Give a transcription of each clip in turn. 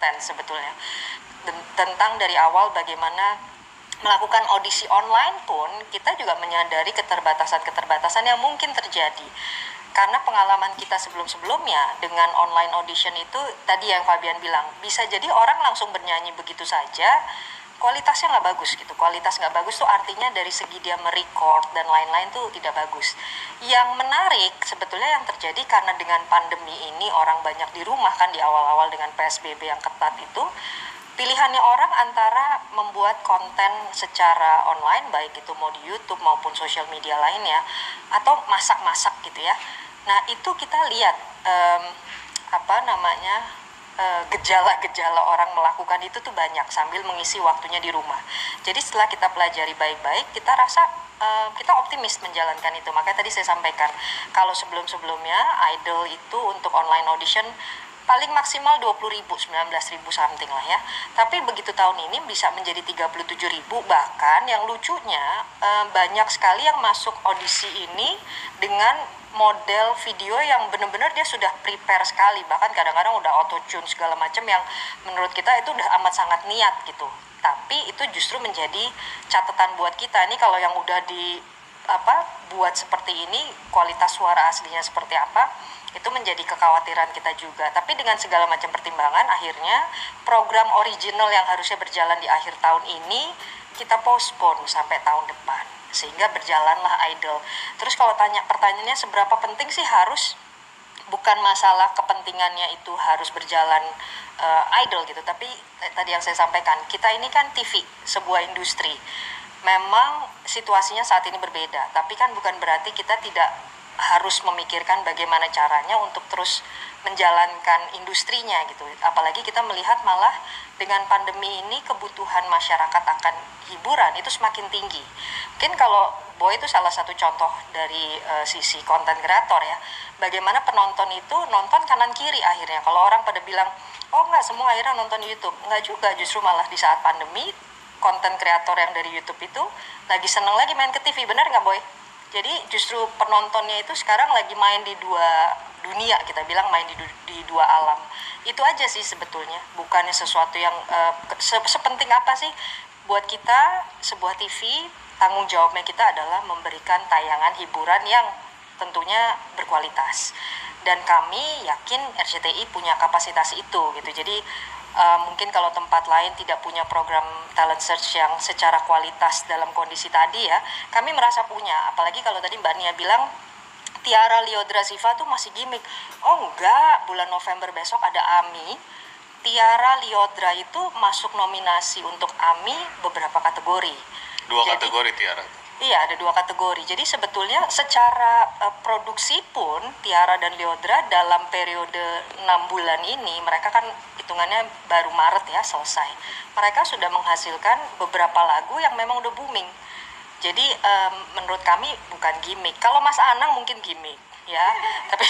konten sebetulnya. Tentang dari awal bagaimana melakukan audisi online pun kita juga menyadari keterbatasan-keterbatasan yang mungkin terjadi. Karena pengalaman kita sebelum-sebelumnya dengan online audition itu tadi yang Fabian bilang, bisa jadi orang langsung bernyanyi begitu saja, kualitasnya nggak bagus gitu. Kualitas nggak bagus tuh artinya dari segi dia merecord dan lain-lain tuh tidak bagus. Yang menarik sebetulnya yang terjadi karena dengan pandemi ini orang banyak di rumah kan di awal-awal dengan PSBB yang ketat itu, pilihannya orang antara membuat konten secara online, baik itu mau di YouTube maupun sosial media lainnya, atau masak-masak gitu ya. Nah itu kita lihat gejala-gejala orang melakukan itu tuh banyak sambil mengisi waktunya di rumah. Jadi setelah kita pelajari baik-baik, kita rasa kita optimis menjalankan itu. Makanya tadi saya sampaikan, kalau sebelum-sebelumnya Idol itu untuk online audition paling maksimal 20.000, 19.000 something lah ya. Tapi begitu tahun ini bisa menjadi 37.000, bahkan yang lucunya banyak sekali yang masuk audisi ini dengan model video yang benar-benar dia sudah prepare sekali, bahkan kadang-kadang udah auto tune segala macam yang menurut kita itu udah amat sangat niat gitu. Tapi itu justru menjadi catatan buat kita nih, kalau yang udah buat seperti ini, kualitas suara aslinya seperti apa, itu menjadi kekhawatiran kita juga. Tapi dengan segala macam pertimbangan, akhirnya program original yang harusnya berjalan di akhir tahun ini kita postpone sampai tahun depan, sehingga berjalanlah Idol. Terus kalau pertanyaannya seberapa penting sih, harus, bukan masalah kepentingannya itu harus berjalan Idol gitu, tapi tadi yang saya sampaikan, kita ini kan TV, sebuah industri. Memang situasinya saat ini berbeda, tapi kan bukan berarti kita tidak harus memikirkan bagaimana caranya untuk terus menjalankan industrinya gitu. Apalagi kita melihat malah dengan pandemi ini kebutuhan masyarakat akan hiburan itu semakin tinggi. Mungkin kalau Boy itu salah satu contoh dari sisi konten kreator ya. Bagaimana penonton itu nonton kanan kiri akhirnya. Kalau orang pada bilang, oh enggak, semua akhirnya nonton YouTube. Enggak juga, justru malah di saat pandemi konten kreator yang dari YouTube itu lagi seneng lagi main ke TV, benar nggak Boy? Jadi justru penontonnya itu sekarang lagi main di dua dunia, kita bilang main di dua alam. Itu aja sih sebetulnya, bukannya sesuatu yang sepenting apa sih buat kita sebuah TV. Tanggung jawabnya kita adalah memberikan tayangan hiburan yang tentunya berkualitas. Dan kami yakin RCTI punya kapasitas itu gitu. Jadi mungkin kalau tempat lain tidak punya program talent search yang secara kualitas dalam kondisi tadi ya, kami merasa punya. Apalagi kalau tadi Mbak Nia bilang Tiara Liodra Ziva tuh masih gimmick. Oh enggak, bulan November besok ada AMI. Tiara Liodra itu masuk nominasi untuk AMI beberapa kategori. Kategori Tiara? Iya, ada 2 kategori. Jadi sebetulnya secara produksi pun Tiara dan Liodra dalam periode 6 bulan ini, mereka kan hitungannya baru Maret ya selesai. Mereka sudah menghasilkan beberapa lagu yang memang udah booming. Jadi menurut kami bukan gimmick. Kalau Mas Anang mungkin gimmick ya. Tapi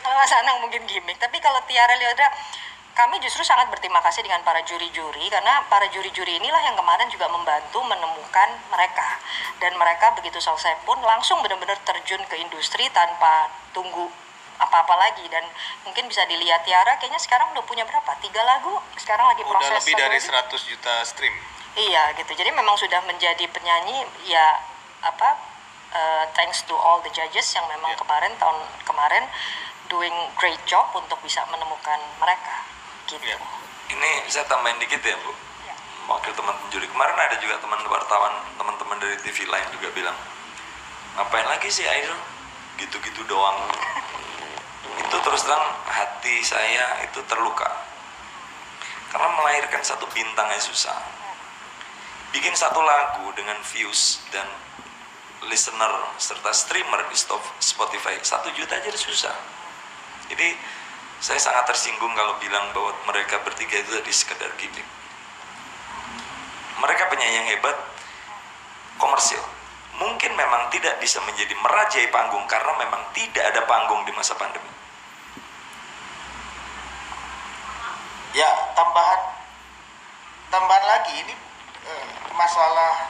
kalau Mas Anang mungkin gimmick. Tapi kalau Tiara Liodra, kami justru sangat berterima kasih dengan para juri-juri, karena para juri-juri inilah yang kemarin juga membantu menemukan mereka. Dan mereka begitu selesai pun langsung benar-benar terjun ke industri tanpa tunggu apa-apa lagi. Dan mungkin bisa dilihat Tiara kayaknya sekarang udah punya berapa? 3 lagu, sekarang lagi proses. Udah lebih dari 100 juta stream. Iya gitu, jadi memang sudah menjadi penyanyi ya thanks to all the judges yang memang tahun kemarin doing great job untuk bisa menemukan mereka. Gitu. Ya. Ini saya tambahin dikit ya Bu. Ya. Wakil teman juri kemarin ada juga teman wartawan, teman-teman dari TV lain juga bilang, ngapain lagi sih Idol? Gitu-gitu doang. Itu terus terang hati saya itu terluka. Karena melahirkan satu bintang yang susah. Bikin satu lagu dengan views dan listener serta streamer di Spotify 1 juta aja susah. Jadi saya sangat tersinggung kalau bilang bahwa mereka bertiga itu tadi sekedar gimmick. Mereka penyanyi yang hebat, komersil. Mungkin memang tidak bisa menjadi merajai panggung karena memang tidak ada panggung di masa pandemi. Ya, tambahan lagi ini masalah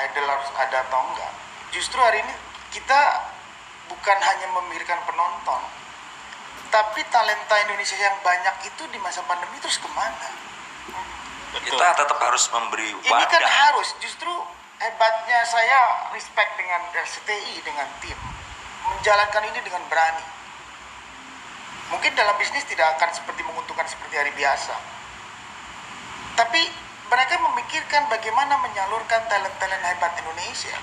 idol harus ada atau enggak. Justru hari ini kita bukan hanya memikirkan penonton, Tapi talenta Indonesia yang banyak itu di masa pandemi terus kemana? Betul. Kita tetap harus memberi Ini kan wadah. harus, justru hebatnya saya respect dengan RCTI, dengan tim. Menjalankan ini dengan berani. Mungkin dalam bisnis tidak akan seperti menguntungkan seperti hari biasa. Tapi mereka memikirkan bagaimana menyalurkan talent-talent hebat Indonesia.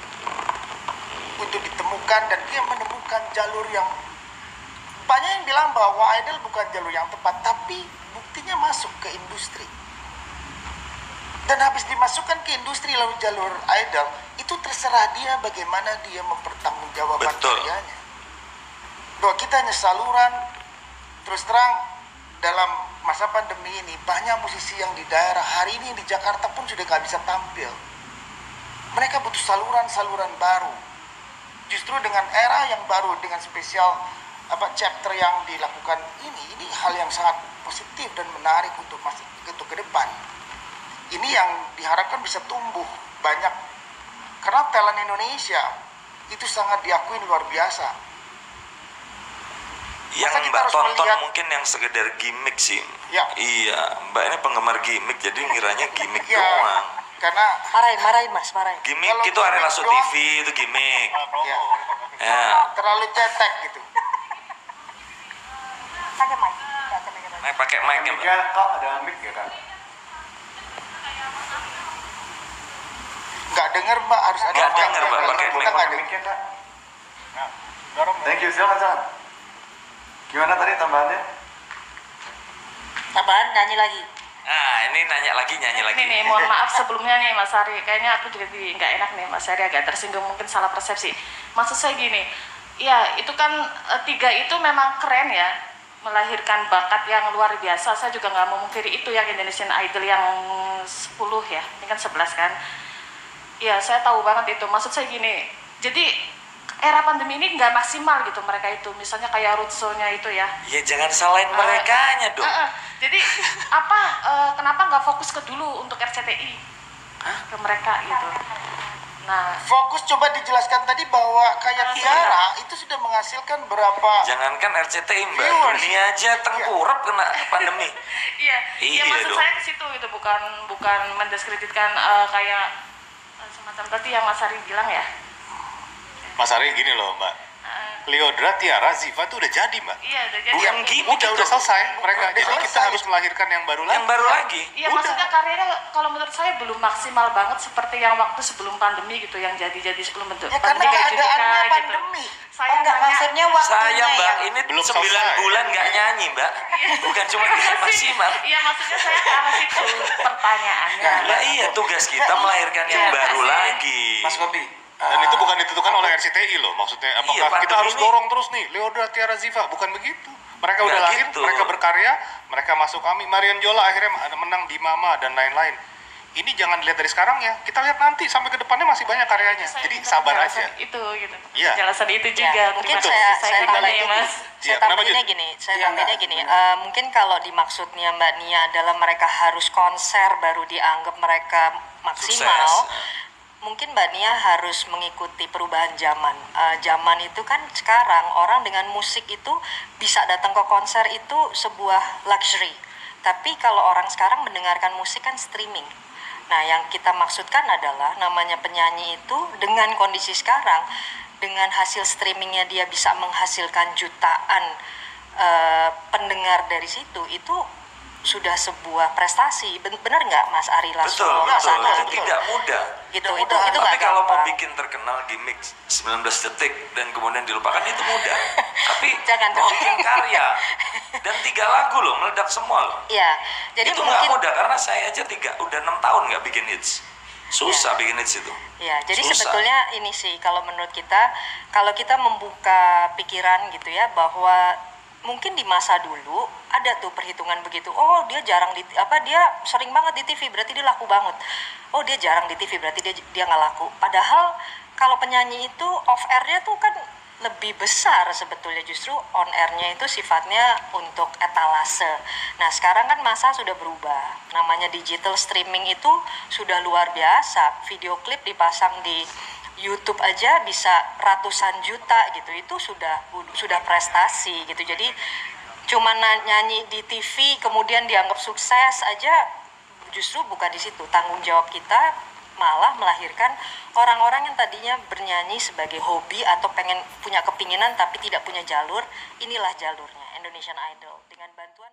Untuk ditemukan, dan dia menemukan jalur yang... Banyak yang bilang bahwa idol bukan jalur yang tepat, tapi buktinya masuk ke industri. Dan habis dimasukkan ke industri lalu jalur idol, itu terserah dia bagaimana dia mempertanggungjawabkan Betul. karyanya. Bahwa kita hanya saluran, terus terang dalam masa pandemi ini banyak musisi yang di daerah hari ini di Jakarta pun sudah gak bisa tampil. Mereka butuh saluran-saluran baru. Justru dengan era yang baru, dengan spesial chapter yang dilakukan ini hal yang sangat positif dan menarik untuk ke depan. Ini yang diharapkan bisa tumbuh banyak, karena talent Indonesia itu sangat diakui luar biasa. Yang Masa kita Mbak harus tonton melihat- mungkin yang sekedar gimmick sih. Ya. Iya, Mbak ini penggemar gimmick, jadi ngiranya gimmick Ya, doang. karena Marahin Mas, marahin. Gimmick Kalau itu Ari gimmick Lasso doang- TV itu gimmick. ya, Ya. terlalu cetek gitu. Pakai mic. Nah, pakai mic ya, Mbak. Kak, ada mic ya Kak? Nggak denger Mbak, harus ada Nggak mic. denger, Mbak, pakai Kita mic. nggak Pakai denger. mic ya Kak? Thank you, silakan. Gimana tadi tambahannya? Tambahan nyanyi lagi. Nah, ini nanya lagi, nyanyi lagi. Ini nih, mohon maaf sebelumnya nih Mas Ari, kayaknya aku jadi nggak enak nih Mas Ari, agak tersinggung, mungkin salah persepsi. Maksud saya gini, ya itu kan tiga itu memang keren ya, melahirkan bakat yang luar biasa. Saya juga nggak mau mungkiri itu yang Indonesian Idol yang 10 ya, ini kan 11 kan. Ya saya tahu banget itu, maksud saya gini, jadi era pandemi ini nggak maksimal gitu mereka itu, misalnya kayak roadshow-nya itu ya. Ya jangan salahin merekanya dong. Jadi kenapa nggak fokus ke dulu untuk RCTI ke mereka gitu. Nah, Fokus, coba dijelaskan tadi bahwa kayak Tiara itu sudah menghasilkan berapa. Jangankan RCTI Mbak, Viewers. dunia aja tengkurap kena pandemi. iya, Iya maksud dong. saya ke situ gitu, bukan mendiskreditkan kayak semacam tadi yang Mas Ari bilang ya. Mas Ari gini loh Mbak, Leodra, Tiara, Ziva tuh udah jadi Mbak. Iya, udah jadi. Bukan gimmick Udah itu. selesai mereka. Jadi Udah kita selesai. harus melahirkan yang baru lagi. Yang baru lagi. Iya, maksudnya karyanya kalau menurut saya belum maksimal banget seperti yang waktu sebelum pandemi gitu, yang jadi sebelum bentuk Ya karena kayak keadaannya Judika pandemi. Saya Oh, enggak, nanya- maksudnya waktunya Saya Mbak, yang... ini Belum 9 selesai. bulan nggak nyanyi Mbak. Bukan cuma tidak maksimal. Iya, maksudnya saya ke arah situ pertanyaannya. Nah iya, tugas kita melahirkan yang Iya, baru makasih. lagi. Mas Kopi. Dan itu bukan ditentukan oleh RCTI loh. Maksudnya apakah Iya, kita pandemi harus ini- dorong terus nih Leodra, Tiara, Ziva? Bukan begitu. Mereka udah Nggak lahir, gitu. mereka berkarya, mereka masuk kami. Marian Jola akhirnya menang di Mama dan lain-lain. Ini jangan dilihat dari sekarang ya. Kita lihat nanti sampai ke depannya masih banyak karyanya. Saya Jadi minta sabar penjelasan aja. itu gitu. Iya. Penjelasan itu Ya, juga. mungkin Terima saya kasih. Saya tambah kembali lagi ya, Mas. saya Iya, kenapa, tambahinnya Jun? gini, saya Iya, tambahinnya Mbak. gini. Mungkin kalau dimaksudnya Mbak Nia adalah mereka harus konser baru dianggap mereka maksimal. Sukses. Mungkin Mbak Nia harus mengikuti perubahan zaman. Zaman itu kan sekarang orang dengan musik itu bisa datang ke konser itu sebuah luxury. Tapi kalau orang sekarang mendengarkan musik kan streaming. Nah, yang kita maksudkan adalah namanya penyanyi itu dengan kondisi sekarang, dengan hasil streamingnya dia bisa menghasilkan jutaan pendengar dari situ, itu sudah sebuah prestasi. Benar nggak Mas Ari Lasso? Betul, Mas betul. Ana? Itu tidak mudah. Gitu, Tidak itu mudah. itu Tapi nggak kalau mau gampang. bikin terkenal gimmick 19 detik dan kemudian dilupakan itu mudah. Tapi Jangan mau dong. bikin karya dan 3 lagu loh meledak semua loh. Iya, jadi Itu nggak mungkin mudah karena saya aja udah 6 tahun nggak bikin hits. Susah bikin hits itu. ya, jadi Susah. sebetulnya ini sih kalau menurut kita, kalau kita membuka pikiran gitu ya, bahwa mungkin di masa dulu ada tuh perhitungan begitu. Oh, dia jarang dia sering banget di TV, berarti dia laku banget. Oh, dia jarang di TV, berarti dia nggak laku. Padahal kalau penyanyi itu off airnya tuh kan lebih besar sebetulnya, justru on airnya itu sifatnya untuk etalase. Nah, sekarang kan masa sudah berubah. Namanya digital streaming itu sudah luar biasa. Video klip dipasang di YouTube aja bisa ratusan juta gitu. Itu sudah prestasi gitu. Jadi cuma nyanyi di TV kemudian dianggap sukses aja, justru bukan di situ. Tanggung jawab kita malah melahirkan orang-orang yang tadinya bernyanyi sebagai hobi atau pengen punya kepinginan tapi tidak punya jalur. Inilah jalurnya Indonesian Idol dengan bantuan